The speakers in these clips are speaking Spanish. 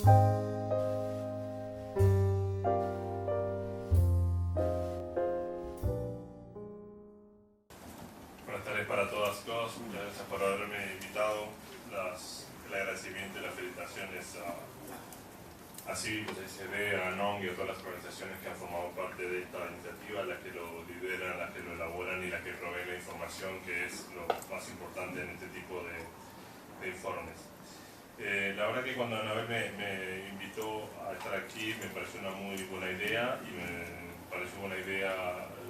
Buenas tardes para todas y todos. Muchas gracias por haberme invitado. El agradecimiento y las felicitaciones a Cívicos SD, a ANONG y a todas las organizaciones que han formado parte de esta iniciativa, las que lo lideran, las que lo elaboran y las que proveen la información, que es lo más importante en este tipo de informes. La verdad que cuando Anabel me invitó a estar aquí me pareció una muy buena idea y me pareció buena idea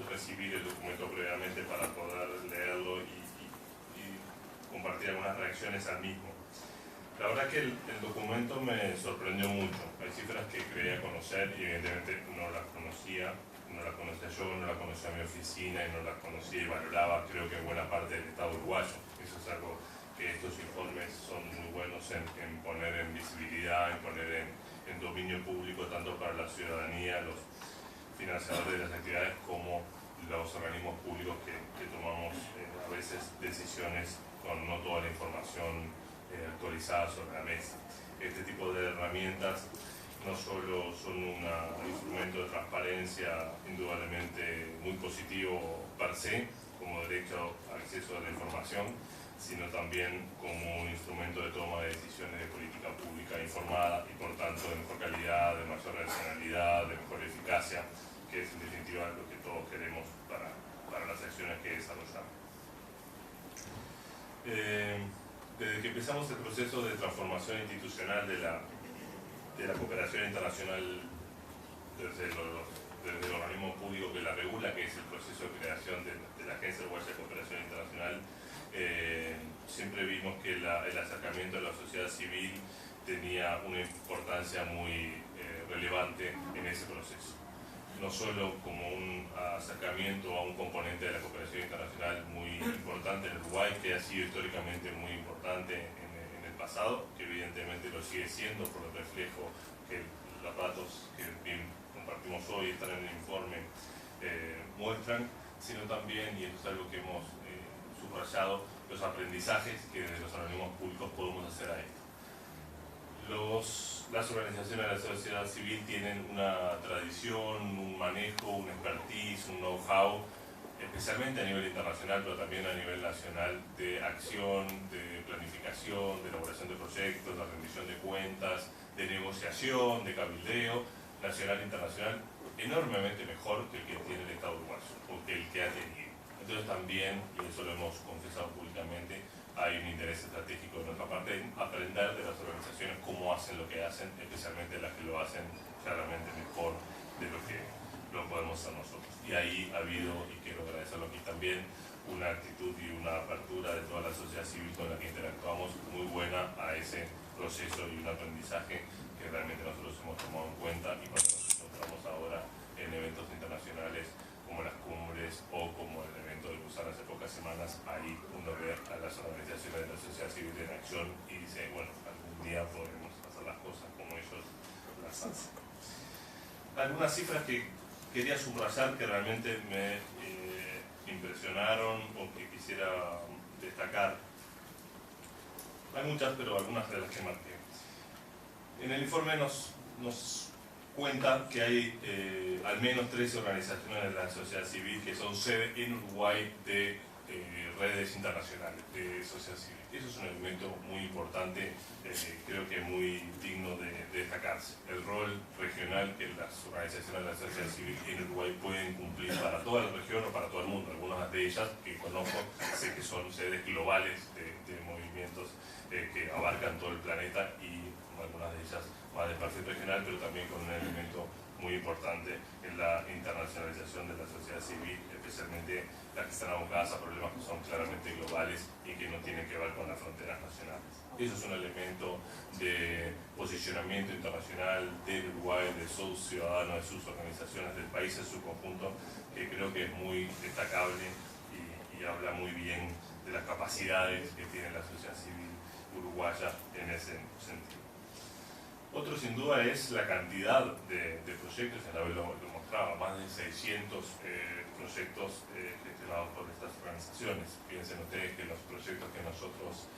recibir el documento previamente para poder leerlo y compartir algunas reacciones al mismo. La verdad que el documento me sorprendió mucho. Hay cifras que creía conocer y evidentemente no las conocía. No las conocía yo, no las conocía mi oficina y no las conocía y valoraba, creo que en buena parte del Estado uruguayo. Eso es algo que estos informes son muy buenos en poner en visibilidad, en poner en dominio público, tanto para la ciudadanía, los financiadores de las actividades, como los organismos públicos que tomamos a veces decisiones con no toda la información actualizada sobre la mesa. Este tipo de herramientas no solo son un instrumento de transparencia indudablemente muy positivo per se, como derecho al acceso a la información, sino también como un instrumento de toma de decisiones de política pública informada y por tanto de mejor calidad, de mayor racionalidad, de mejor eficacia, que es en definitiva lo que todos queremos para las acciones que desarrollamos. Desde que empezamos el proceso de transformación institucional de la cooperación internacional desde el organismo público que la regula, que es el proceso de creación de la Agencia Uruguaya de Cooperación Internacional, siempre vimos que el acercamiento a la sociedad civil tenía una importancia muy relevante en ese proceso. No solo como un acercamiento a un componente de la cooperación internacional muy importante en Uruguay, que ha sido históricamente muy importante en el pasado, que evidentemente lo sigue siendo por el reflejo que los datos que bien compartimos hoy, están en el informe, muestran, sino también, y esto es algo que hemos subrayado, los aprendizajes que desde los organismos públicos podemos hacer a esto. Las organizaciones de la sociedad civil tienen una tradición, un manejo, un expertise, un know-how, especialmente a nivel internacional, pero también a nivel nacional, de acción, de planificación, de elaboración de proyectos, de rendición de cuentas, de negociación, de cabildeo, nacional e internacional, enormemente mejor que el que tiene el Estado uruguayo, o que el que ha tenido. Entonces también, y eso lo hemos confesado públicamente, hay un interés estratégico de nuestra parte en aprender de las organizaciones cómo hacen lo que hacen, especialmente las que lo hacen claramente mejor de lo que lo podemos hacer nosotros. Y ahí ha habido, y quiero agradecerlo aquí también, una actitud y una apertura de toda la sociedad civil con la que interactuamos muy buena a ese proceso y un aprendizaje que realmente nosotros hemos tomado en cuenta, y cuando nos encontramos ahora en eventos internacionales como las cumbres o como el evento de Busan hace pocas semanas, ahí uno ve a las organizaciones de la sociedad civil en acción y dice, bueno, algún día podremos hacer las cosas como ellos las hacen. Algunas cifras que quería subrayar que realmente me impresionaron o que quisiera destacar. Hay muchas, pero algunas de las que marqué. En el informe nos cuenta que hay al menos 13 organizaciones de la sociedad civil que son sede en Uruguay de redes internacionales de sociedad civil. Eso es un elemento muy importante, creo que muy digno de destacarse. El rol regional que las organizaciones de la sociedad civil en Uruguay pueden cumplir para toda la región o para todo el mundo. Algunas de ellas que conozco, sé que son sedes globales de movimientos que abarcan todo el planeta, y algunas de ellas más de perfil regional, pero también con un elemento muy importante en la internacionalización de la sociedad civil, especialmente las que están abocadas a problemas que son claramente globales y que no tienen que ver con las fronteras nacionales. Eso es un elemento de posicionamiento internacional del Uruguay, de sus ciudadanos, de sus organizaciones, del país en su conjunto, que creo que es muy destacable y habla muy bien de las capacidades que tiene la sociedad civil uruguaya en ese sentido. Otro sin duda es la cantidad de proyectos, Anabel lo mostraba, más de 600 proyectos gestionados por estas organizaciones. Piensen ustedes que los proyectos que nosotros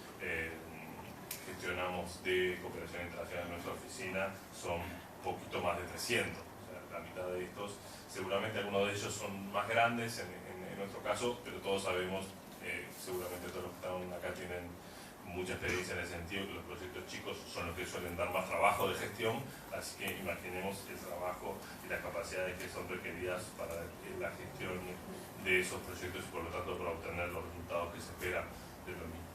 gestionamos de cooperación internacional en nuestra oficina Argentina son un poquito más de 300, o sea, la mitad de estos. Seguramente algunos de ellos son más grandes en nuestro caso, pero todos sabemos, seguramente todos los que están acá tienen mucha experiencia en ese sentido, que los proyectos chicos son los que suelen dar más trabajo de gestión, así que imaginemos el trabajo y las capacidades que son requeridas para la gestión de esos proyectos y por lo tanto para obtener los resultados que se esperan de lo mismo.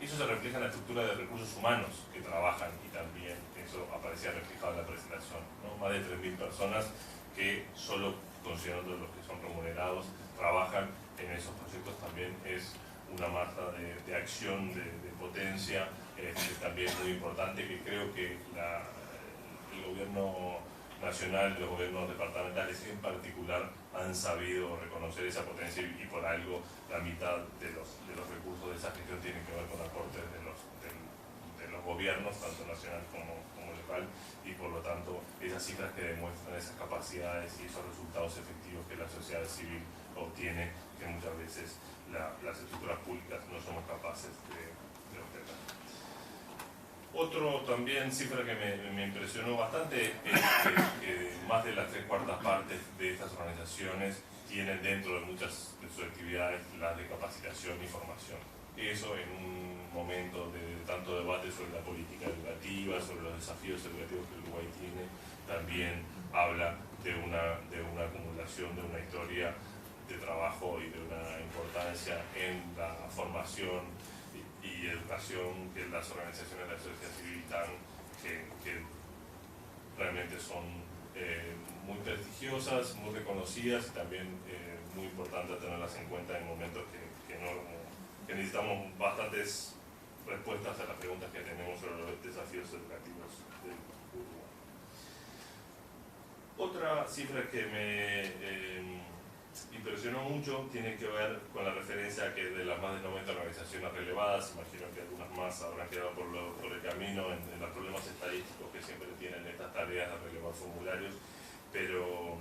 Eso se refleja en la estructura de recursos humanos que trabajan y también eso aparecía reflejado en la presentación, ¿no? Más de 3.000 personas que solo considerando los que son remunerados trabajan en esos proyectos. También es una masa de acción, de potencia, también muy importante, que creo que el gobierno nacional y los gobiernos departamentales en particular han sabido reconocer esa potencia y por algo la mitad de los recursos de esa gestión tienen que ver con aportes de los gobiernos, tanto nacional como local, y por lo tanto esas cifras que demuestran esas capacidades y esos resultados efectivos que la sociedad civil obtiene, que muchas veces las estructuras públicas no somos capaces de obtener. Otro también cifra que me impresionó bastante es que más de las 3/4 partes de estas organizaciones tienen dentro de muchas de sus actividades las de capacitación y formación. Eso en un momento de tanto debate sobre la política educativa, sobre los desafíos educativos que Uruguay tiene, también habla de una acumulación, de una historia de trabajo y de una importancia en la formación y educación que las organizaciones de la sociedad civil dan, que realmente son muy prestigiosas, muy reconocidas y también muy importante tenerlas en cuenta en momentos que necesitamos bastantes respuestas a las preguntas que tenemos sobre los desafíos educativos del Uruguay. Otra cifra que me impresionó mucho tiene que ver con la referencia a que de las más de 90 organizaciones relevadas, imagino que algunas más habrán quedado por el camino en los problemas estadísticos que siempre tienen estas tareas de relevar formularios, pero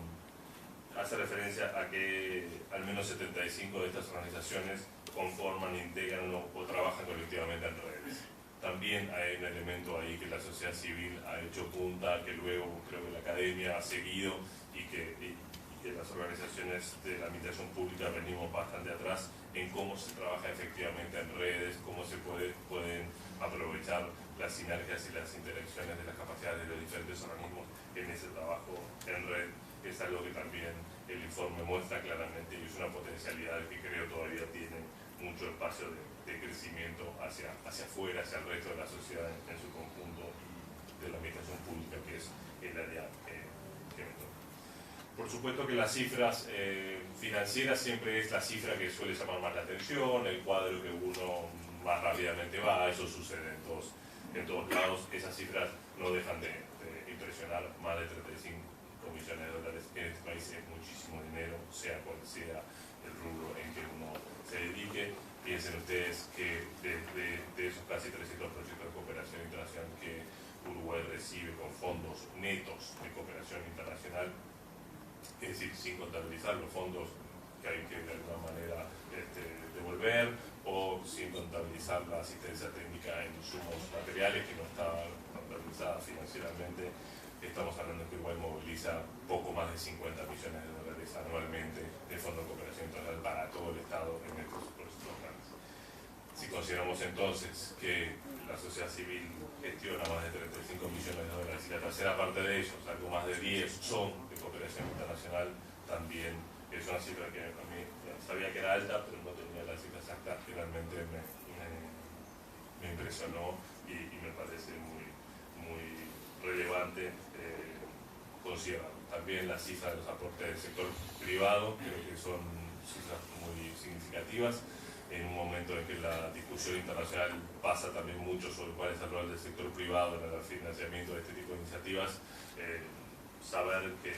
hace referencia a que al menos 75 de estas organizaciones conforman, integran o trabajan colectivamente en redes. También hay un elemento ahí que la sociedad civil ha hecho punta, que luego creo que la academia ha seguido y que las organizaciones de la administración pública venimos bastante atrás en cómo se trabaja efectivamente en redes, cómo se pueden aprovechar las sinergias y las interacciones de las capacidades de los diferentes organismos en ese trabajo en red. Es algo que también el informe muestra claramente y es una potencialidad que creo todavía tiene mucho espacio de crecimiento hacia afuera, hacia el resto de la sociedad en su conjunto y de la administración pública, que es el área que me toca. Por supuesto que las cifras financieras siempre es la cifra que suele llamar más la atención, el cuadro que uno más rápidamente va, eso sucede en todos lados. Esas cifras no dejan de impresionar. Más de 35 millones de dólares en este país es muchísimo dinero, sea cual sea el rubro en que uno se dedique. Piensen ustedes que de esos casi 300 proyectos de cooperación internacional que Uruguay recibe con fondos netos de cooperación internacional, es decir, sin contabilizar los fondos que hay que de alguna manera devolver, o sin contabilizar la asistencia técnica en insumos materiales que no está contabilizada financieramente, estamos hablando que Uruguay moviliza poco más de 50 millones de dólares anualmente de Fondo de Cooperación Internacional para todo el Estado en estos programas. Si consideramos entonces que la sociedad civil gestiona más de 35 millones de dólares y la tercera parte de ellos, algo más de 10, son de cooperación internacional, también es una cifra que a mí sabía que era alta, pero no tenía la cifra exacta, realmente me impresionó y me parece muy relevante considerar. También la cifra de los aportes del sector privado, creo que son cifras muy significativas, en un momento en que la discusión internacional pasa también mucho sobre cuál es el rol del sector privado en el financiamiento de este tipo de iniciativas. Saber que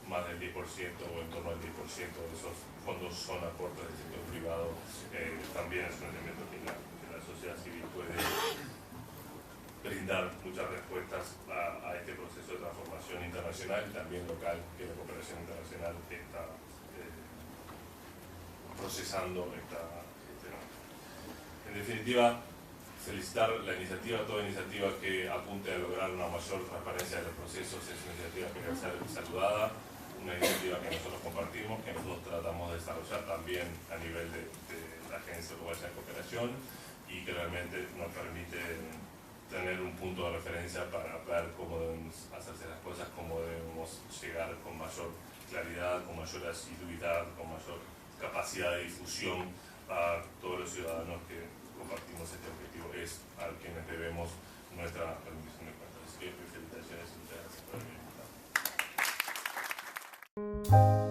más del 10% o en torno al 10% de esos fondos son aportes del sector privado también es un elemento que la sociedad civil puede brindar muchas respuestas a este proceso de transformación internacional y también local que la cooperación internacional está procesando. En definitiva, felicitar la iniciativa, toda iniciativa que apunte a lograr una mayor transparencia de los procesos es una iniciativa que debe ser saludada, una iniciativa que nosotros compartimos, que nosotros tratamos de desarrollar también a nivel de la Agencia Uruguaya de Cooperación y que realmente nos permite tener un punto de referencia para ver cómo debemos hacerse las cosas, cómo debemos llegar con mayor claridad, con mayor asiduidad, con mayor capacidad de difusión a todos los ciudadanos que compartimos este objetivo, es a quienes debemos nuestra rendición de cuentas. Así que felicitaciones y muchas gracias por haberme invitado.